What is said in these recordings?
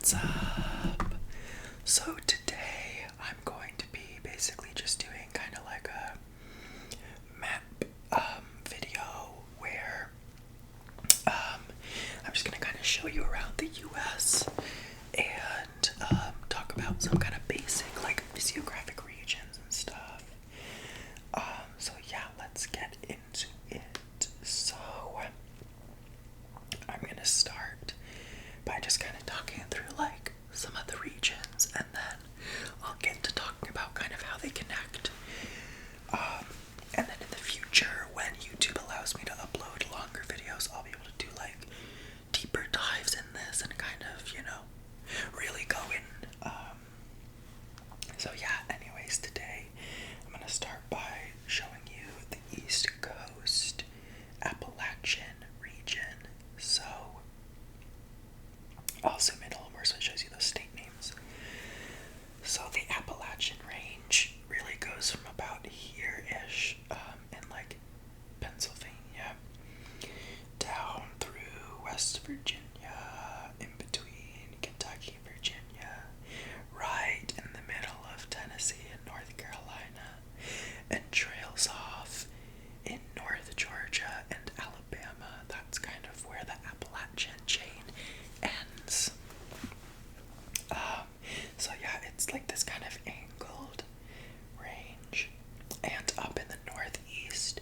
What's up? So today I'm going to be basically just doing kind of like a map video where I'm just gonna kind of show you around the US and talk about some kind of basic like physiographic regions and stuff. So yeah, let's get into it. So I'm gonna start by just kind of talking through like some of the regions, and then I'll get to talking about kind of how they connect. And then in the future, when YouTube allows me to upload longer videos, I'll be able to do like deeper dives in this and kind of, really go in. So yeah, anyways, today I'm gonna start by showing you the East Coast Appalachian region. So I'll zoom in a little more so it shows you those state names. So the Appalachian Range really goes from about here-ish in like Pennsylvania down through West Virginia, in between Kentucky, Virginia, right in the middle of Tennessee and North Carolina, and trails off in North Georgia and Alabama. That's kind of where the Appalachian chain ends. So yeah, it's like this kind of angled range. And up in the northeast,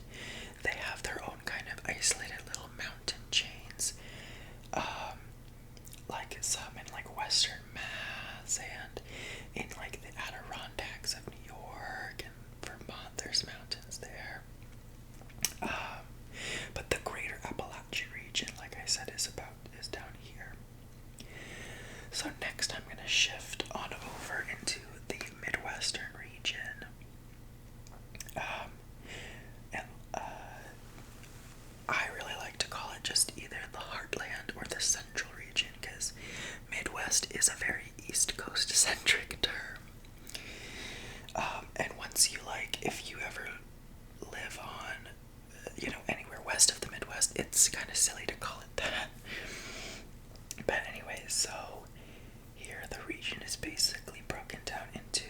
they have their own kind of isolated little mountain chains. Like some in like western Mass and in like the Adirondacks of New York and Vermont, there's mountains there. But the greater Appalachian region, like I said, is down here. So next I'm going to shift on over into the Midwestern region. And I really like to call it just either the Heartland or the Central region, because Midwest is a very East Coast centric term. And once you if you ever live on, anywhere west of the Midwest, it's kind of silly to call it that. But anyways, so here the region is basically broken down into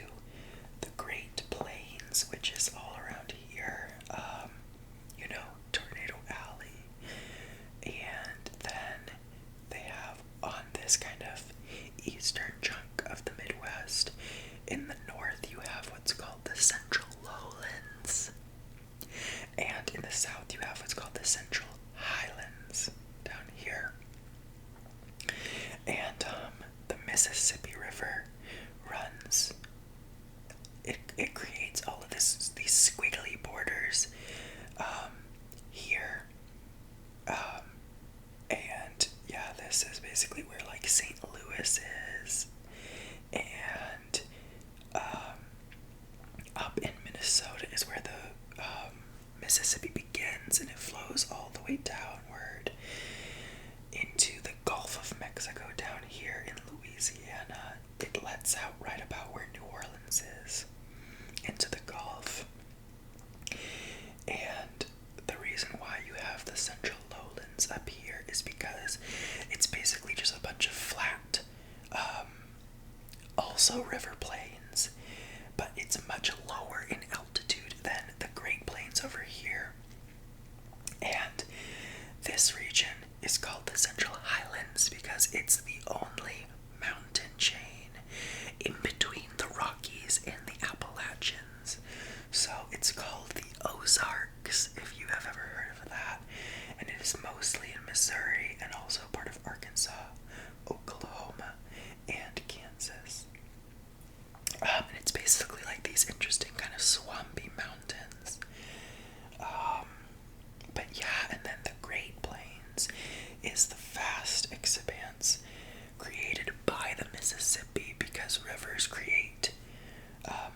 the Great Plains, which is all around here, Tornado Alley, and then they have on this kind of eastern chunk of the Midwest, in the north you have what's called the Central Lowlands, and in the south you have what's called the Central Highlands down here. And the Mississippi River runs. It creates all of these squiggly borders here. And yeah, this is basically where like St. Louis is. And up in Minnesota is where the Mississippi begins, and it flows all the way downward into the Gulf of Mexico down here in Louisiana. It lets out right about where New Orleans is into the Gulf. And the reason why you have the Central Lowlands up here is because it's basically just a bunch of flat, also river plains, but it's much lower in altitude than the Great Plains over here. And this region is called the Central Highlands because it's the only mountain chain in between the Rockies and the Appalachians. So it's called the Ozarks, if you have ever heard of that. And it is mostly in Missouri and also part of Arkansas, Oklahoma, and Kansas. And it's basically like these interesting kind of swampy mountains. But yeah, and then the Great Plains is the vast expanse created by the Mississippi, because rivers create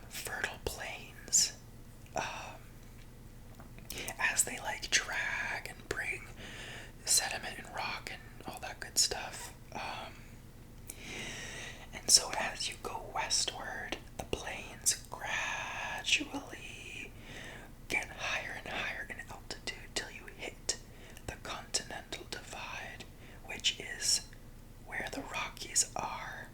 fertile plains as they drag and bring sediment and rock and all that good stuff. And so as you go westward, the plains gradually get higher and higher in altitude till you hit the continental divide, which is where the Rockies are.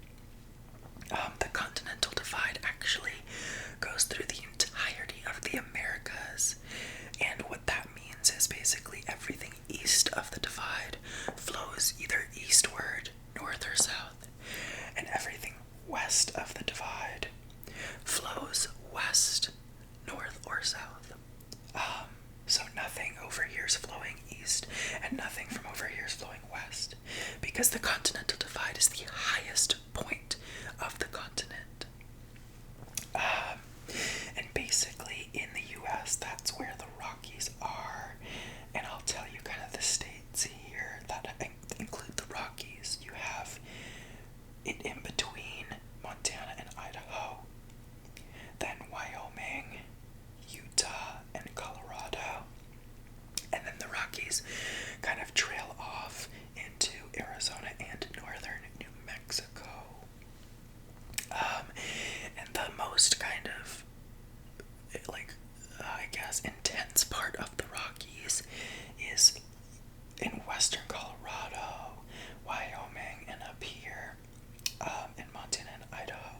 flows either eastward, north or south, and everything west of the divide flows west, north or south. So nothing over here is flowing east, and nothing from over here is flowing west, because the continental divide is the highest point of the continent. And basically in the US, that's where the Rockies are. And I'll tell you kind of the states here that include the Rockies. You have it in between Montana and Idaho, then Wyoming, Utah, and Colorado. And then the Rockies kind of trail off into Arizona and northern New Mexico. And the most kind of, I guess, intense part of the Rockies is in western Colorado, Wyoming, and up here in Montana and Idaho.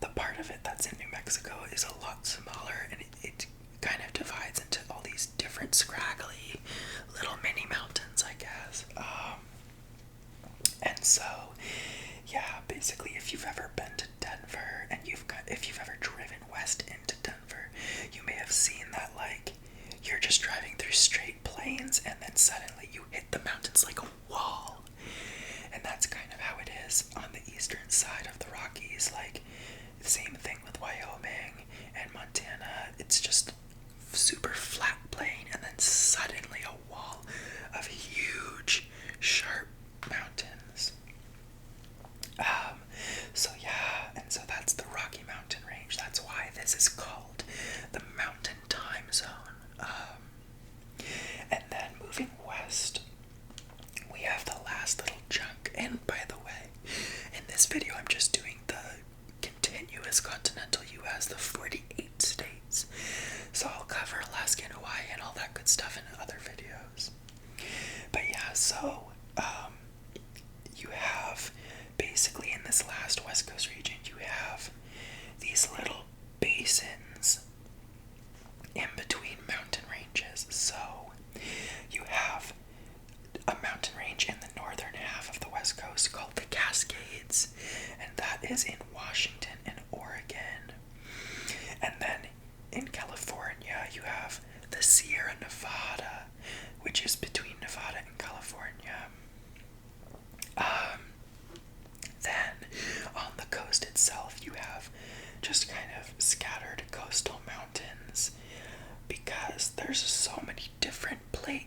The part of it that's in New Mexico is a lot smaller, and it kind of divides into all these different scraggly little mini mountains, I guess. And so, yeah, basically, if you've ever been to Denver and if you've ever driven west into Denver, you may have seen that, like, you're just driving through straight plains and then suddenly you hit the mountains like a wall. And that's kind of how it is on the eastern side of the Rockies. Like, same thing with Wyoming and Montana. It's just super flat plain and then suddenly a wall of huge, sharp mountains. So yeah, and so that's the Rocky Mountain Range. That's why this is called the Mountain Time Zone. And then moving west, we have the last little chunk. And by the way, in this video, I'm just doing the continuous continental US, the 48 states. So I'll cover Alaska and Hawaii and all that good stuff in other videos. But yeah, so you have basically in this last West Coast region, you have these little basins in between mountain ranges. So you have a mountain range in the northern half of the West Coast called the Cascades, and that is in Washington and Oregon. And then in California, you have the Sierra Nevada, which is between Nevada and California. Then on the coast itself, you have just kind of scattered coastal mountains, because there's so many different plates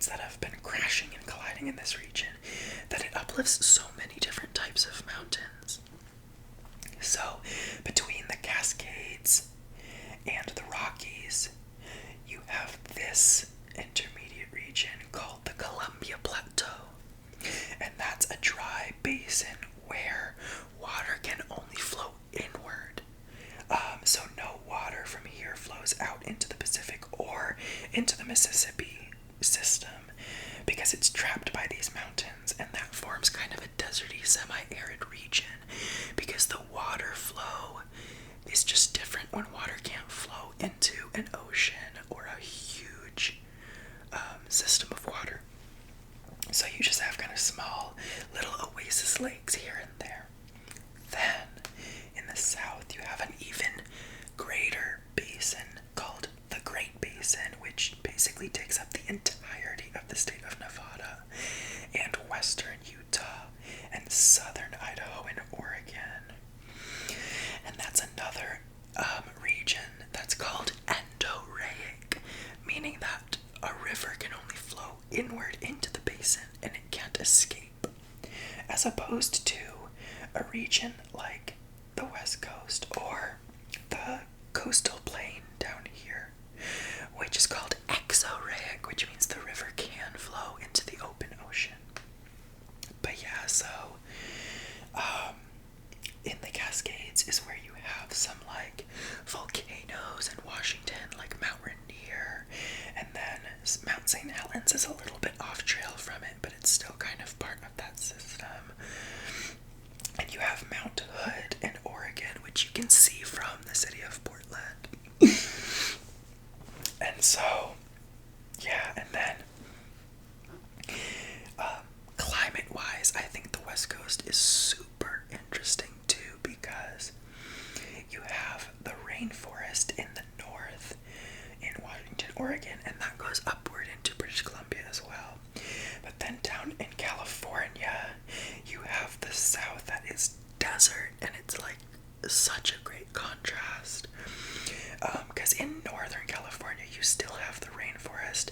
that have been crashing and colliding in this region that it uplifts so many different types of mountains. So between the Cascades and the Rockies, you have this intermediate region called the Columbia Plateau, and that's a dry basin where water can only flow inward. So no water from here flows out into the Pacific or into the Mississippi system, because it's trapped by these mountains, and that forms kind of a deserty, semi-arid region, because the water flow is just different when water can't flow into an ocean or a huge system of water. So you just have kind of small little oasis lakes here and there. Then in the south, you have an even greater basin called the Great Basin, which basically takes up the entirety of the state of Nevada and western Utah and southern Idaho and Oregon. And that's another region that's called endorheic, meaning that a river can only flow inward into the basin and it can't escape, as opposed to a region like the West Coast or the coastal plain down here, which is called exorheic, which means the river can flow into the open ocean. But yeah, so in the Cascades is where you have some like volcanoes in Washington, like Mount Rainier, and then Mount St. Helens is a little bit off trail from it, but it's still kind of part of that system. And you have Mount Hood in Oregon, which you can see from the city of Portland. desert, and it's like such a great contrast. Because in Northern California, you still have the rainforest,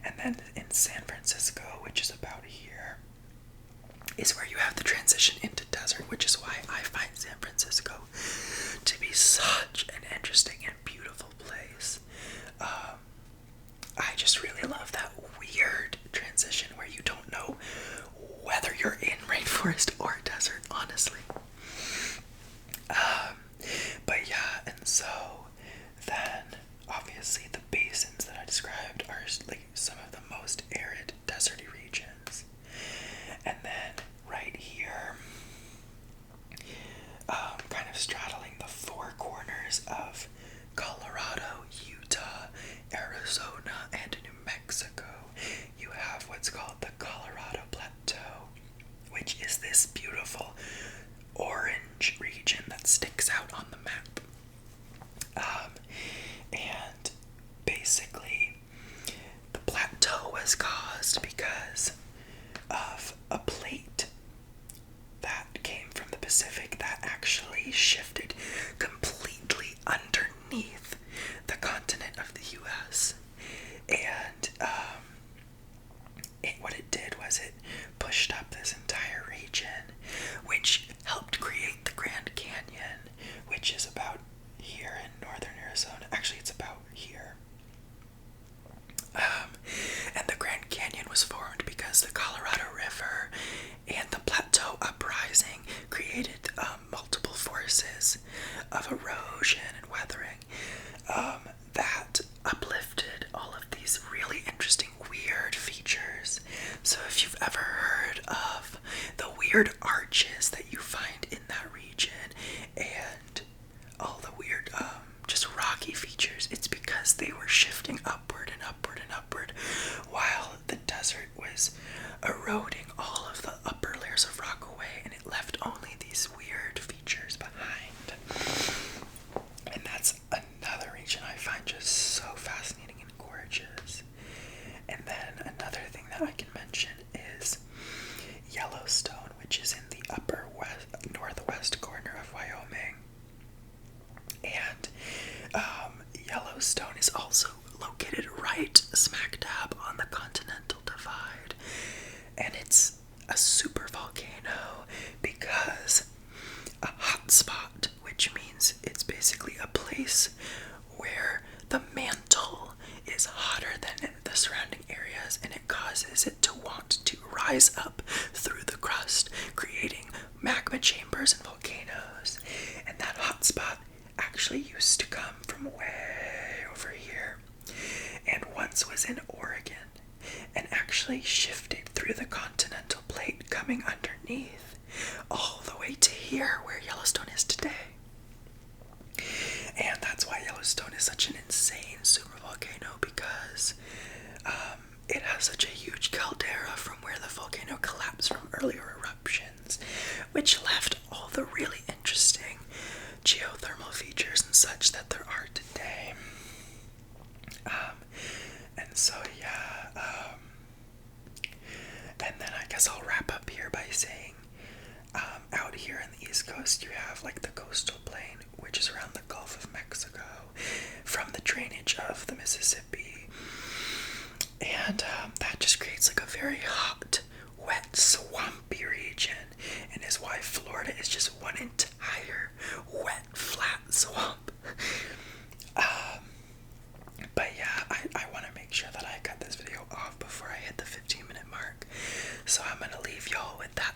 and then in San Francisco, which is about here, is where you have the transition into desert, which is why I find San Francisco to be such an interesting and beautiful place. I just really love that weird transition where you don't know whether you're in rainforest or desert, honestly. But yeah, and so then obviously the basins that I described are like some of the most arid, deserty regions. And then right here, kind of straddling the four corners of Colorado, Utah, Arizona, and New Mexico, you have what's called the Colorado Plateau, which is this beautiful orange region that sticks out on the map. And basically, the plateau was caused because of a plate that came from the Pacific that actually shifted completely underneath the continent of the U.S. And what it did was it pushed up this entire region, which helped create the Grand Canyon, which is about here in northern Arizona. Actually, it's about here. And the Grand Canyon was formed because the Colorado River and the Plateau Uprising created multiple forces of erosion and weathering that uplifted all of these really interesting weird features. So if you've ever heard of the weird arches that you find in that region and all the weird just rocky features, it's because they were shifting upward and upward and upward while the desert was eroding all of the upper layers of rock away, and it left only these weird features behind. And that's another region I find just so fascinating and gorgeous. And then another thing that I can mention is Yellowstone, which is in the upper northwest corner of Wyoming. And Yellowstone is also located right smack dab on the Continental Divide. And it's a super volcano because a hotspot, which means it's basically a place where the mantle is hotter than the surrounding areas, and it causes it to want to rise up through the crust, creating magma chambers and volcanoes. And that hotspot actually used to come from way over here, and once was in Oregon, and actually shifted through the continental plate coming underneath all the way to here where Yellowstone is today. And that's why Yellowstone is such an insane supervolcano, because it has such a huge caldera from where the volcano collapsed from earlier eruptions, which left all the really interesting geothermal features and such that there are today. And so yeah, and then I guess I'll wrap up here by saying, out here in the East Coast, you have like the coastal plain, which is around the Gulf of Mexico, from the drainage of the Mississippi, and that just creates like a very hot, wet, swampy region, and is why Florida is just one entire wet, flat swamp. But yeah, I want to make sure that I cut this video off before I hit the 15-minute mark. So I'm going to leave y'all with that